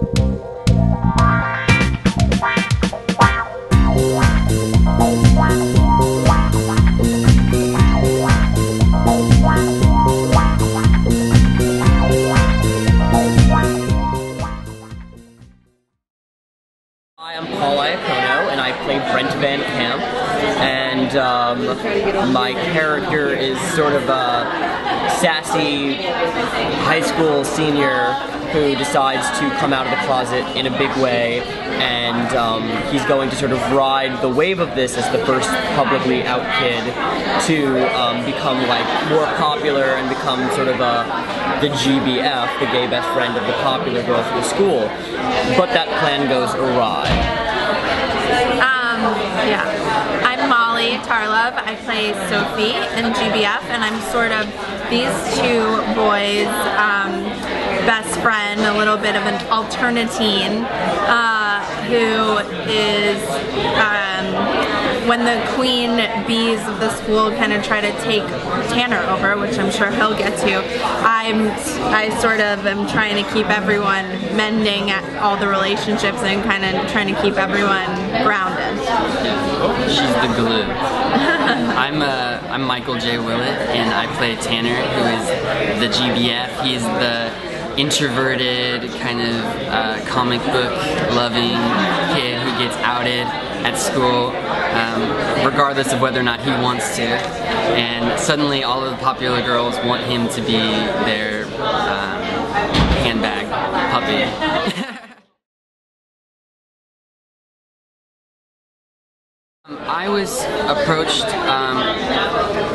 I'm Iacono, and I play Brent Van Camp, and my character is sort of a sassy high school senior who decides to come out of the closet in a big way, and he's going to sort of ride the wave of this as the first publicly out kid to become like more popular and become sort of the G.B.F, the gay best friend of the popular girl for the school. But that plan goes awry. Yeah. I'm Molly Tarlov. I play Sophie in G.B.F, and I'm sort of these two boys' best friend, a little bit of an alternatine, who is, when the queen bees of the school kind of try to take Tanner over, which I'm sure he'll get to, I sort of am trying to keep everyone mending at all the relationships and kind of trying to keep everyone grounded. She's the glue. I'm Michael J. Willett, and I play Tanner, who is the G.B.F. He's the introverted, kind of comic book loving kid who gets outed at school, regardless of whether or not he wants to. And suddenly all of the popular girls want him to be their handbag puppy. I was approached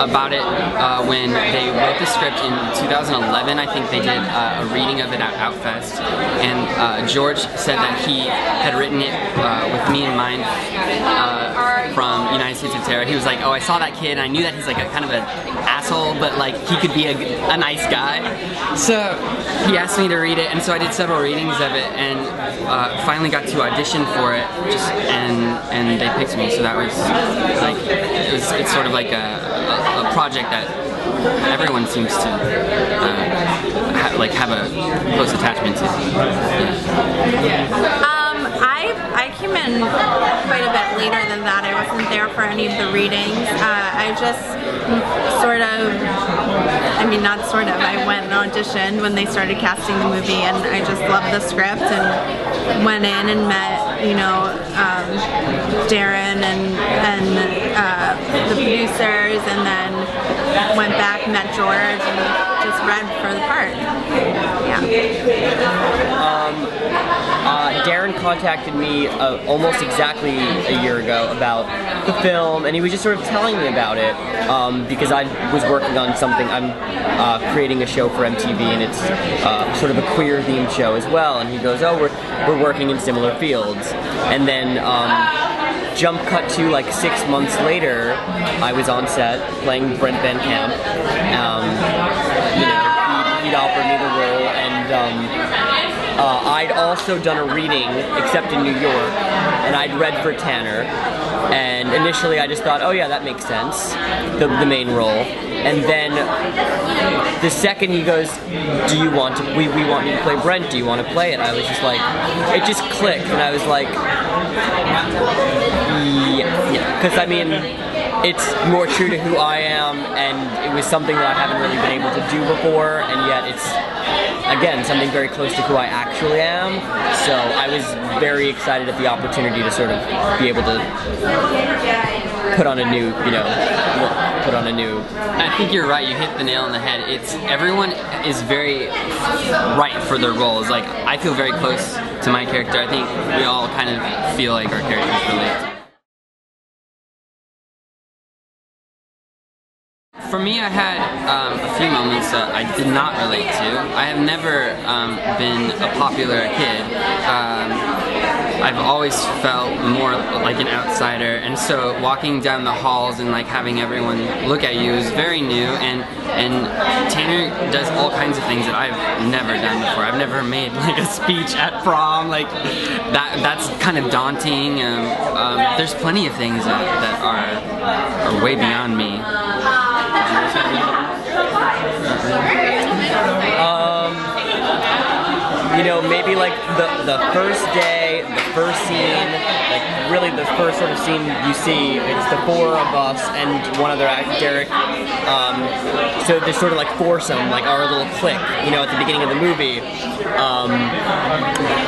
about it when they wrote the script in 2011. I think they did a reading of it at Outfest, and George said that he had written it with me in mind from United States of Terror. He was like, "Oh, I saw that kid, and I knew that he's like a kind of an asshole, but like he could be a nice guy." So he asked me to read it, and so I did several readings of it, and finally got to audition for it, and they picked me. So that was like it's sort of like a project that everyone seems to have a close attachment to. Yeah. I came in quite a bit later than that. I wasn't there for any of the readings. I just sort of, I mean not sort of, I went and auditioned when they started casting the movie, and I just loved the script and went in and met, you know, Darren and the producers, and then went back, met George, and just read for the part. Yeah. Darren contacted me almost exactly a year ago about the film, and he was just sort of telling me about it because I was working on something. I'm creating a show for MTV, and it's sort of a queer-themed show as well. And he goes, "Oh, we're working in similar fields." And then jump cut to like 6 months later, I was on set playing Brent Van Camp. You know, he'd offered me the role, and I'd also done a reading, except in New York, and I'd read for Tanner, and initially I just thought, oh yeah, that makes sense, the main role. And then the second he goes, do you want to, we want you to play Brent, do you want to play it? I was just like, it just clicked, and I was like, yeah, because I mean, it's more true to who I am, and it was something that I haven't really been able to do before, and yet it's, again, something very close to who I actually am. So I was very excited at the opportunity to sort of be able to put on a new, you know, put on a new... I think you're right, you hit the nail on the head. It's, everyone is very right for their roles. Like, I feel very close to my character. I think we all kind of feel like our characters relate. For me, I had a few moments that I did not relate to. I have never been a popular kid. I've always felt more like an outsider, and so walking down the halls and like having everyone look at you is very new. And Tanner does all kinds of things that I've never done before. I've never made like a speech at prom, like that's kind of daunting. There's plenty of things that are way beyond me. you know, maybe like the first day, the first scene, like really the first sort of scene you see, it's the four of us and one other actor, Derek. So there's sort of like foursome, like our little clique, you know, at the beginning of the movie.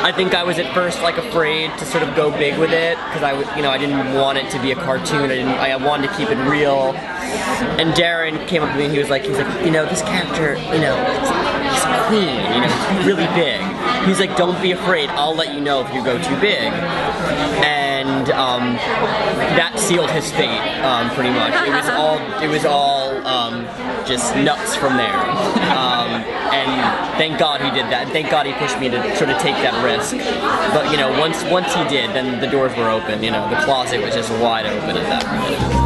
I think I was at first like afraid to sort of go big with it because I didn't want it to be a cartoon. I wanted to keep it real. And Darren came up to me and he was like, you know, this character, you know, he's a queen, you know, he's really big. He's like, don't be afraid, I'll let you know if you go too big. And that sealed his fate, pretty much. It was all just nuts from there. And thank God he did that. Thank God he pushed me to sort of take that risk. But you know, once he did, then the doors were open. You know, the closet was just wide open at that point.